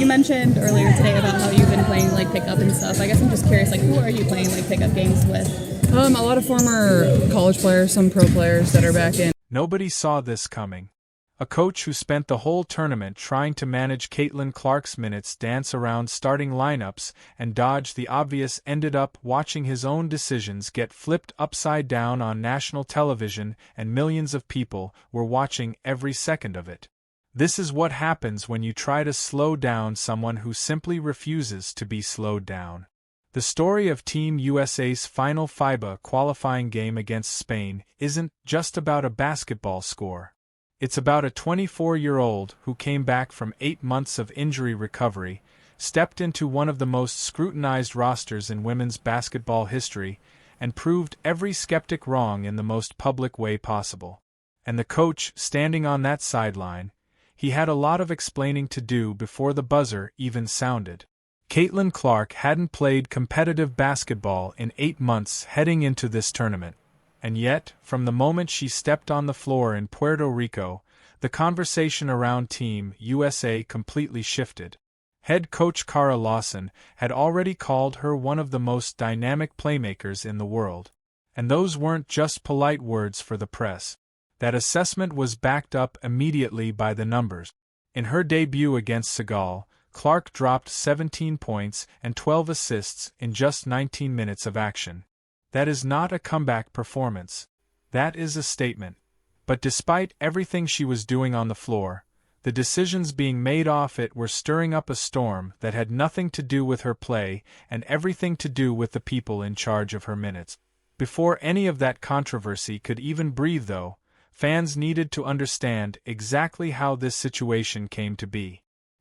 you mentioned earlier today about how you've been playing like pickup and stuff. I guess I'm just curious, like who are you playing like pickup games with? A lot of former college players, some pro players that are back in. Nobody saw this coming. A coach who spent the whole tournament trying to manage Caitlinclark's minutes, dance around starting lineups, and dodge the obvious ended up watching his own decisions get flipped upside down on national television, and millions of people were watching every second of it. This is what happens when you try to slow down someone who simply refuses to be slowed down. The story of Team USA's final FIBA qualifying game against Spain isn't just about a basketball score. It's about a 24-year-old who came back from 8 months of injury recovery, stepped into one of the most scrutinized rosters in women's basketball history, and proved every skeptic wrong in the most public way possible. And the coach, standing on that sideline, he had a lot of explaining to do before the buzzer even sounded. Caitlinclark hadn't played competitive basketball in 8 months heading into this tournament. And yet, from the moment she stepped on the floor in Puerto Rico, the conversation around Team USA completely shifted. Head coach Kara Lawson had already called her one of the most dynamic playmakers in the world. And those weren't just polite words for the press. That assessment was backed up immediately by the numbers. In her debut against Senegal, Clark dropped 17 points and 12 assists in just 19 minutes of action. That is not a comeback performance. That is a statement. But despite everything she was doing on the floor, the decisions being made off it were stirring up a storm that had nothing to do with her play and everything to do with the people in charge of her minutes. Before any of that controversy could even breathe, though, fans needed to understand exactly how this situation came to be.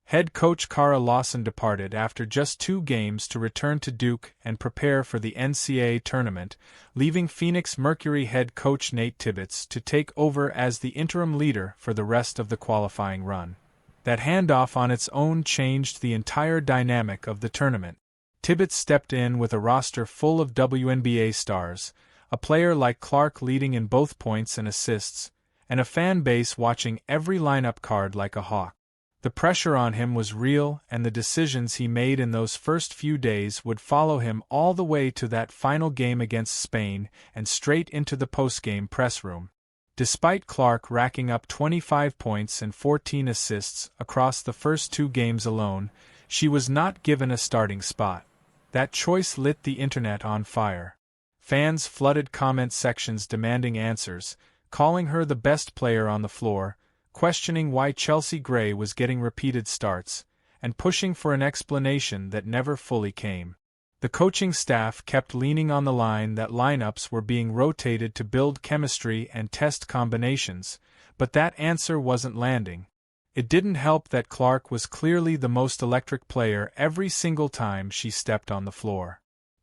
Head coach Kara Lawson departed after just 2 games to return to Duke and prepare for the NCAA tournament, leaving Phoenix Mercury head coach Nate Tibbitz to take over as the interim leader for the rest of the qualifying run. That handoff on its own changed the entire dynamic of the tournament. Tibbitz stepped in with a roster full of WNBA stars, a player like Clark leading in both points and assists, and a fan base watching every lineup card like a hawk. The pressure on him was real, and the decisions he made in those first few days would follow him all the way to that final game against Spain and straight into the postgame press room. Despite Clark racking up 25 points and 14 assists across the first 2 games alone, she was not given a starting spot. That choice lit the internet on fire. Fans flooded comment sections demanding answers, calling her the best player on the floor, questioning why Chelsea Gray was getting repeated starts, and pushing for an explanation that never fully came. The coaching staff kept leaning on the line that lineups were being rotated to build chemistry and test combinations, but that answer wasn't landing. It didn't help that Clark was clearly the most electric player every single time she stepped on the floor.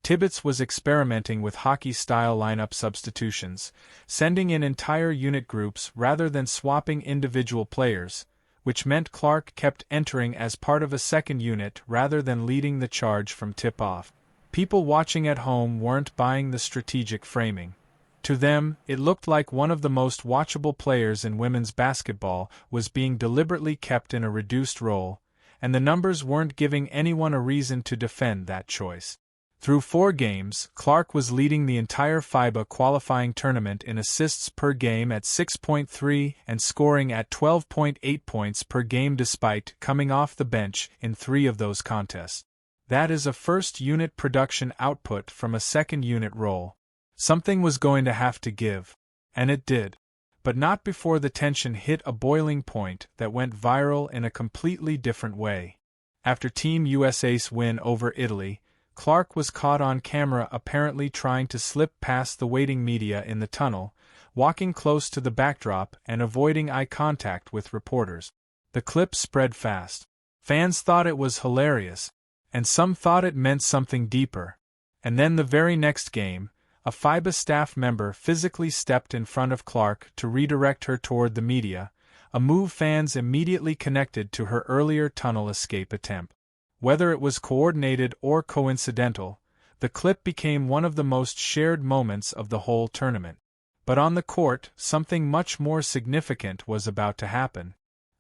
Tibbitz was experimenting with hockey-style lineup substitutions, sending in entire unit groups rather than swapping individual players, which meant Clark kept entering as part of a second unit rather than leading the charge from tip-off. People watching at home weren't buying the strategic framing. To them, it looked like one of the most watchable players in women's basketball was being deliberately kept in a reduced role, and the numbers weren't giving anyone a reason to defend that choice. Through 4 games, Clark was leading the entire FIBA qualifying tournament in assists per game at 6.3 and scoring at 12.8 points per game despite coming off the bench in 3 of those contests. That is a first-unit production output from a second-unit role. Something was going to have to give. And it did. But not before the tension hit a boiling point that went viral in a completely different way. After Team USA's win over Italy, Clark was caught on camera apparently trying to slip past the waiting media in the tunnel, walking close to the backdrop and avoiding eye contact with reporters. The clip spread fast. Fans thought it was hilarious, and some thought it meant something deeper. And then the very next game, a FIBA staff member physically stepped in front of Clark to redirect her toward the media, a move fans immediately connected to her earlier tunnel escape attempt. Whether it was coordinated or coincidental, the clip became one of the most shared moments of the whole tournament. But on the court, something much more significant was about to happen.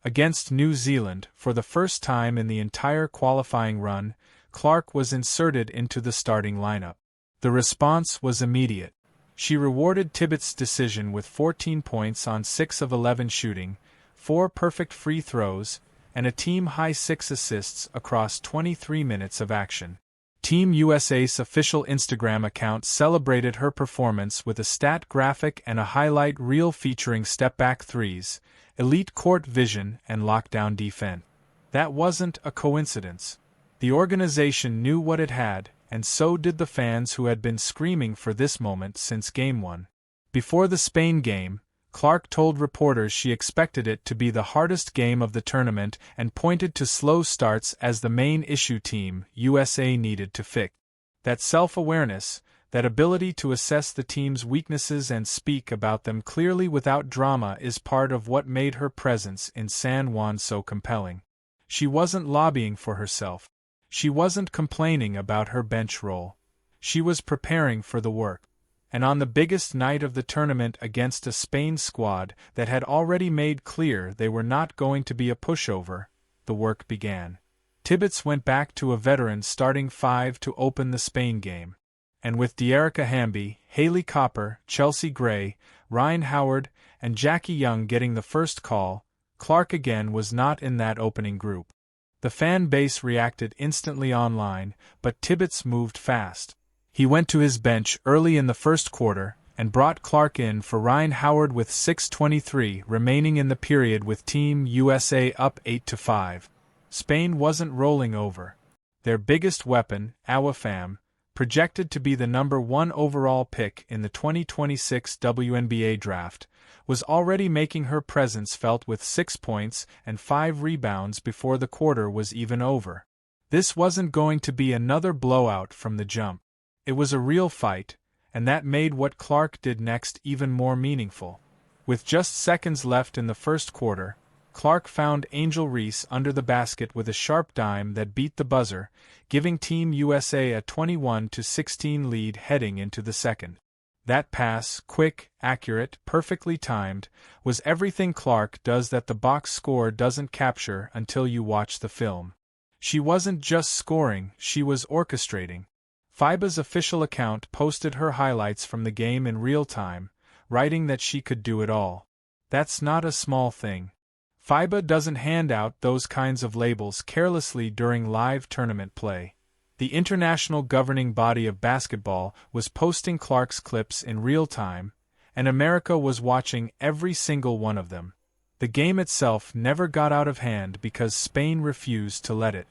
Against New Zealand, for the first time in the entire qualifying run, Clark was inserted into the starting lineup. The response was immediate. She rewarded Tibbitz's decision with 14 points on 6 of 11 shooting, 4 perfect free throws, and a team-high 6 assists across 23 minutes of action. Team USA's official Instagram account celebrated her performance with a stat graphic and a highlight reel featuring step-back threes, elite court vision, and lockdown defense. That wasn't a coincidence. The organization knew what it had, and so did the fans who had been screaming for this moment since Game 1. Before the Spain game, Clark told reporters she expected it to be the hardest game of the tournament and pointed to slow starts as the main issue Team USA needed to fix. That self-awareness, that ability to assess the team's weaknesses and speak about them clearly without drama is part of what made her presence in San Juan so compelling. She wasn't lobbying for herself. She wasn't complaining about her bench role. She was preparing for the work. And on the biggest night of the tournament against a Spain squad that had already made clear they were not going to be a pushover, the work began. Tibbitz went back to a veteran starting 5 to open the Spain game. And with Dearica Hamby, Haley Copper, Chelsea Gray, Ryan Howard, and Jackie Young getting the first call, Clark again was not in that opening group. The fan base reacted instantly online, but Tibbitz moved fast. He went to his bench early in the first quarter and brought Clark in for Ryan Howard with 6:23 remaining in the period with Team USA up 8-5. Spain wasn't rolling over. Their biggest weapon, Awafam, projected to be the number 1 overall pick in the 2026 WNBA draft, was already making her presence felt with 6 points and 5 rebounds before the quarter was even over. This wasn't going to be another blowout from the jump. It was a real fight, and that made what Clark did next even more meaningful. With just seconds left in the first quarter, Clark found Angel Reese under the basket with a sharp dime that beat the buzzer, giving Team USA a 21-16 lead heading into the second. That pass, quick, accurate, perfectly timed, was everything Clark does that the box score doesn't capture until you watch the film. She wasn't just scoring, she was orchestrating. FIBA's official account posted her highlights from the game in real time, writing that she could do it all. That's not a small thing. FIBA doesn't hand out those kinds of labels carelessly during live tournament play. The international governing body of basketball was posting Clark's clips in real time, and America was watching every single one of them. The game itself never got out of hand because Spain refused to let it.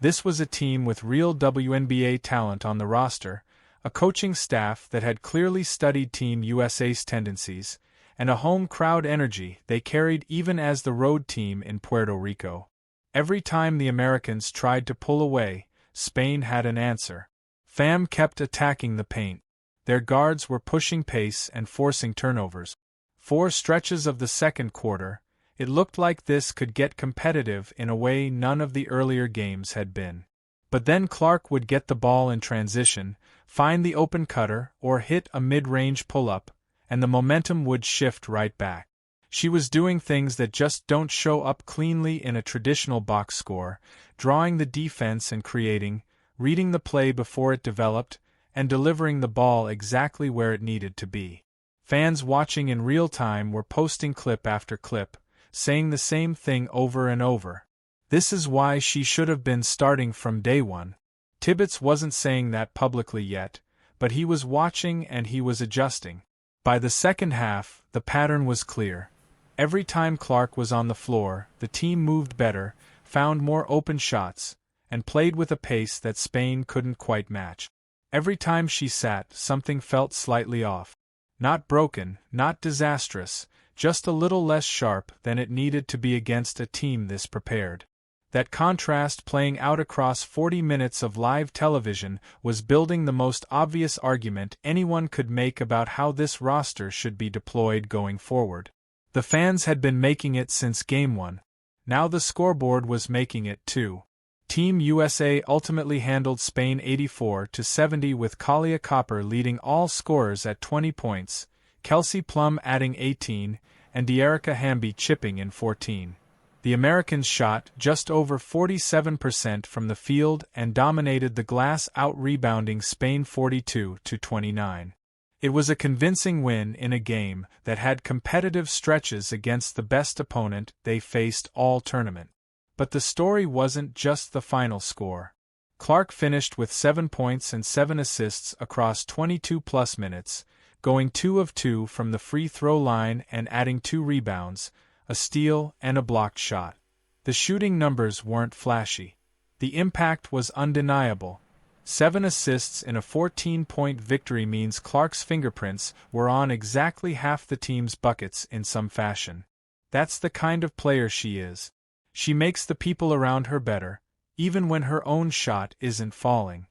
This was a team with real WNBA talent on the roster, a coaching staff that had clearly studied Team USA's tendencies, and a home crowd energy they carried even as the road team in Puerto Rico. Every time the Americans tried to pull away, Spain had an answer. FAM kept attacking the paint. Their guards were pushing pace and forcing turnovers. 4 stretches of the second quarter, it looked like this could get competitive in a way none of the earlier games had been. But then Clark would get the ball in transition, find the open cutter, or hit a mid-range pull-up, and the momentum would shift right back. She was doing things that just don't show up cleanly in a traditional box score, drawing the defense and creating, reading the play before it developed, and delivering the ball exactly where it needed to be. Fans watching in real time were posting clip after clip, saying the same thing over and over. This is why she should have been starting from day one. Tibbitz wasn't saying that publicly yet, but he was watching and he was adjusting. By the second half, the pattern was clear. Every time Clark was on the floor, the team moved better, found more open shots, and played with a pace that Spain couldn't quite match. Every time she sat, something felt slightly off. Not broken, not disastrous, just a little less sharp than it needed to be against a team this prepared. That contrast playing out across 40 minutes of live television was building the most obvious argument anyone could make about how this roster should be deployed going forward. The fans had been making it since Game 1. Now the scoreboard was making it too. Team USA ultimately handled Spain 84-70 with Kahlia Copper leading all scorers at 20 points, Kelsey Plum adding 18, and Dearica Hamby chipping in 14. The Americans shot just over 47% from the field and dominated the glass, out-rebounding Spain 42-29. It was a convincing win in a game that had competitive stretches against the best opponent they faced all tournament. But the story wasn't just the final score. Clark finished with 7 points and 7 assists across 22-plus minutes, going 2 of 2 from the free throw line and adding 2 rebounds, a steal, and a blocked shot. The shooting numbers weren't flashy. The impact was undeniable. 7 assists in a 14-point victory means Clark's fingerprints were on exactly half the team's buckets in some fashion. That's the kind of player she is. She makes the people around her better, even when her own shot isn't falling.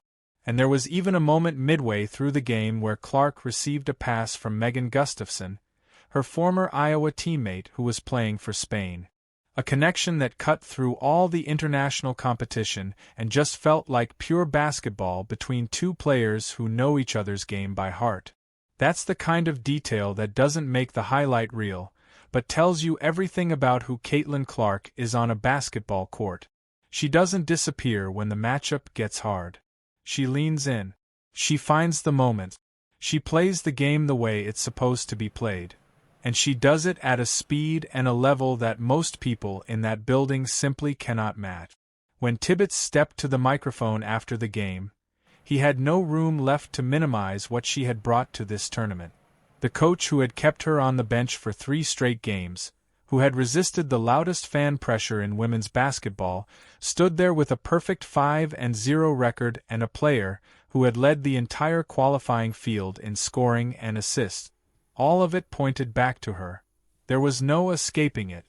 And there was even a moment midway through the game where Clark received a pass from Megan Gustafson, her former Iowa teammate who was playing for Spain. A connection that cut through all the international competition and just felt like pure basketball between two players who know each other's game by heart. That's the kind of detail that doesn't make the highlight reel, but tells you everything about who Caitlin Clark is on a basketball court. She doesn't disappear when the matchup gets hard. She leans in. She finds the moment. She plays the game the way it's supposed to be played. And she does it at a speed and a level that most people in that building simply cannot match. When Tibbitz stepped to the microphone after the game, he had no room left to minimize what she had brought to this tournament. The coach who had kept her on the bench for 3 straight games, who had resisted the loudest fan pressure in women's basketball, stood there with a perfect 5-0 record and a player who had led the entire qualifying field in scoring and assists. All of it pointed back to her. There was no escaping it.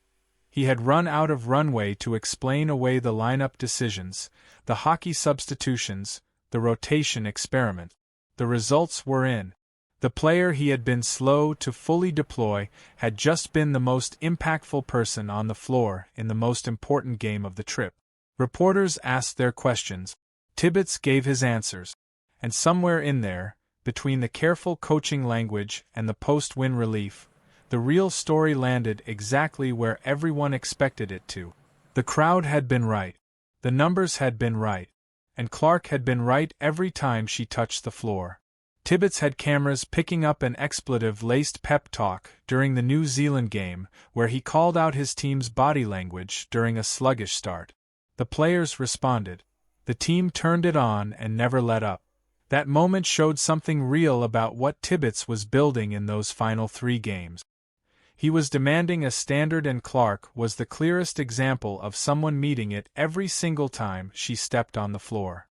He had run out of runway to explain away the lineup decisions, the hockey substitutions, the rotation experiment. The results were in. The player he had been slow to fully deploy had just been the most impactful person on the floor in the most important game of the trip. Reporters asked their questions. Tibbitz gave his answers. And somewhere in there, between the careful coaching language and the post-win relief, the real story landed exactly where everyone expected it to. The crowd had been right. The numbers had been right. And Clark had been right every time she touched the floor. Tibbitz had cameras picking up an expletive-laced pep talk during the New Zealand game where he called out his team's body language during a sluggish start. The players responded. The team turned it on and never let up. That moment showed something real about what Tibbitz was building in those final 3 games. He was demanding a standard, and Clark was the clearest example of someone meeting it every single time she stepped on the floor.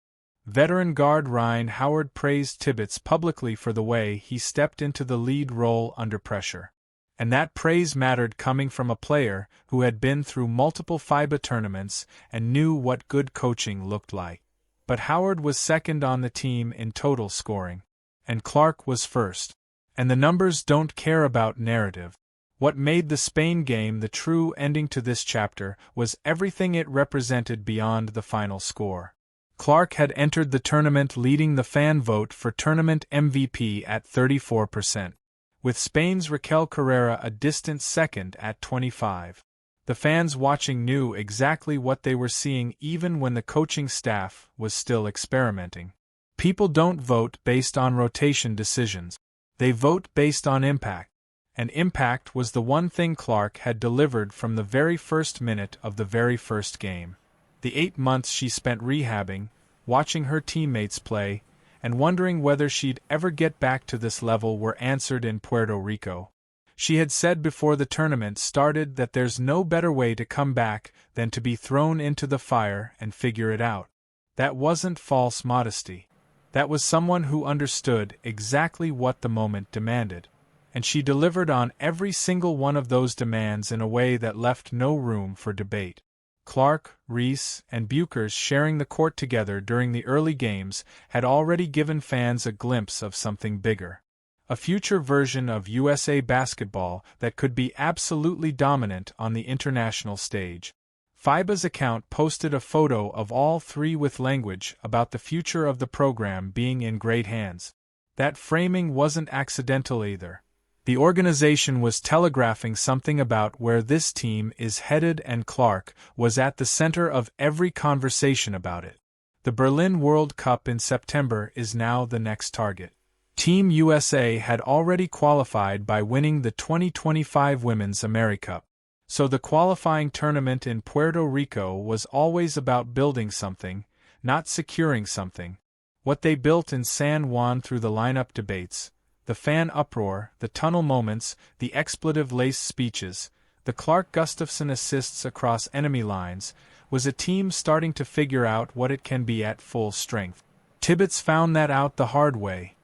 Veteran guard Ryan Howard praised Tibbitz publicly for the way he stepped into the lead role under pressure. And that praise mattered, coming from a player who had been through multiple FIBA tournaments and knew what good coaching looked like. But Howard was second on the team in total scoring. And Clark was first. And the numbers don't care about narrative. What made the Spain game the true ending to this chapter was everything it represented beyond the final score. Clark had entered the tournament leading the fan vote for tournament MVP at 34%, with Spain's Raquel Carrera a distant second at 25%. The fans watching knew exactly what they were seeing even when the coaching staff was still experimenting. People don't vote based on rotation decisions. They vote based on impact. And impact was the one thing Clark had delivered from the very first minute of the very first game. The 8 months she spent rehabbing, watching her teammates play, and wondering whether she'd ever get back to this level were answered in Puerto Rico. She had said before the tournament started that there's no better way to come back than to be thrown into the fire and figure it out. That wasn't false modesty. That was someone who understood exactly what the moment demanded. And she delivered on every single one of those demands in a way that left no room for debate. Clark, Reese, and Buchers sharing the court together during the early games had already given fans a glimpse of something bigger. A future version of USA basketball that could be absolutely dominant on the international stage. FIBA's account posted a photo of all 3 with language about the future of the program being in great hands. That framing wasn't accidental either. The organization was telegraphing something about where this team is headed, and Clark was at the center of every conversation about it. The Berlin World Cup in September is now the next target. Team USA had already qualified by winning the 2025 Women's AmeriCup. So the qualifying tournament in Puerto Rico was always about building something, not securing something. What they built in San Juan through the lineup debates, the fan uproar, the tunnel moments, the expletive-laced speeches, the Clark Gustafson assists across enemy lines, was a team starting to figure out what it can be at full strength. Tibbitz found that out the hard way.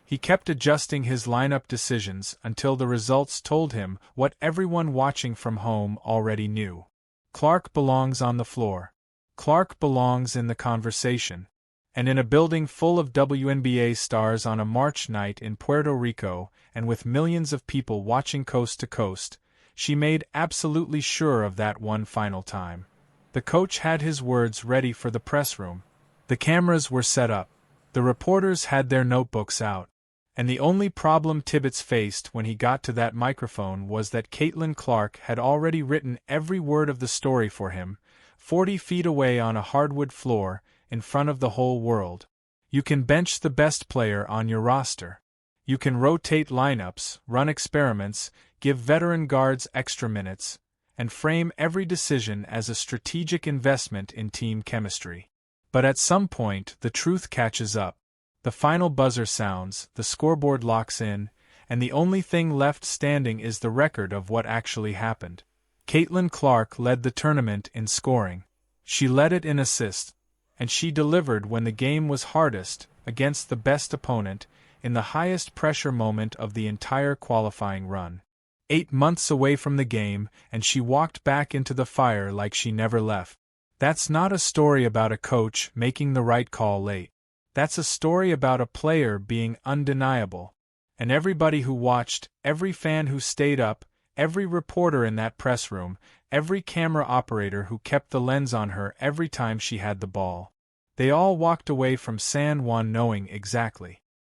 He kept adjusting his lineup decisions until the results told him what everyone watching from home already knew. Clark belongs on the floor. Clark belongs in the conversation. And in a building full of WNBA stars on a March night in Puerto Rico, and with millions of people watching coast to coast, she made absolutely sure of that one final time. The coach had his words ready for the press room. The cameras were set up. The reporters had their notebooks out. And the only problem Tibbitz faced when he got to that microphone was that Caitlin Clark had already written every word of the story for him, 40 feet away on a hardwood floor, in front of the whole world. You can bench the best player on your roster. You can rotate lineups, run experiments, give veteran guards extra minutes, and frame every decision as a strategic investment in team chemistry. But at some point, the truth catches up. The final buzzer sounds, the scoreboard locks in, and the only thing left standing is the record of what actually happened. Caitlin Clark led the tournament in scoring. She led it in assists, and she delivered when the game was hardest, against the best opponent, in the highest pressure moment of the entire qualifying run. 8 months away from the game, and she walked back into the fire like she never left. That's not a story about a coach making the right call late. That's a story about a player being undeniable. And everybody who watched, every fan who stayed up, every reporter in that press room, every camera operator who kept the lens on her every time she had the ball. They all walked away from San Juan knowing exactly